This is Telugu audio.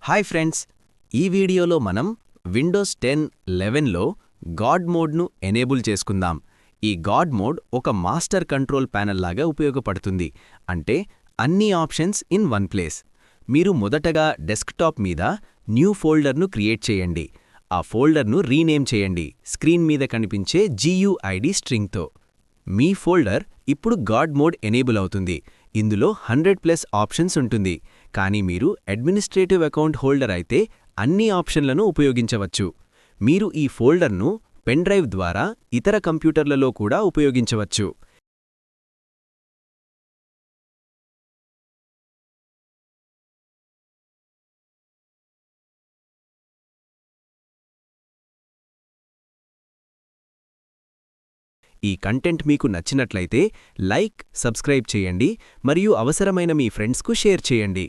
హాయ్ ఫ్రెండ్స్, ఈ వీడియోలో మనం విండోస్ 10 11లో గాడ్ మోడ్ను ఎనేబుల్ చేసుకుందాం. ఈ గాడ్ మోడ్ ఒక మాస్టర్ కంట్రోల్ ప్యానెల్ లాగా ఉపయోగపడుతుంది. అంటే అన్ని ఆప్షన్స్ ఇన్ వన్ ప్లేస్. మీరు మొదటగా డెస్క్టాప్ మీద న్యూ ఫోల్డర్ను క్రియేట్ చేయండి. ఆ ఫోల్డర్ను రీనేమ్ చేయండి స్క్రీన్ మీద కనిపించే GUID స్ట్రింగ్తో. మీ ఫోల్డర్ ఇప్పుడు గాడ్ మోడ్ ఎనేబుల్ అవుతుంది. ఇందులో 100+ ఆప్షన్స్ ఉంటుంది. కానీ మీరు అడ్మినిస్ట్రేటివ్ అకౌంట్ హోల్డర్ అయితే అన్ని ఆప్షన్లను ఉపయోగించవచ్చు. మీరు ఈ ఫోల్డర్ను పెన్ డ్రైవ్ ద్వారా ఇతర కంప్యూటర్లలో కూడా ఉపయోగించవచ్చు. ఈ కంటెంట్ మీకు నచ్చినట్లయితే లైక్, సబ్స్క్రైబ్ చేయండి మరియు అవసరమైన మీ ఫ్రెండ్స్కు షేర్ చేయండి.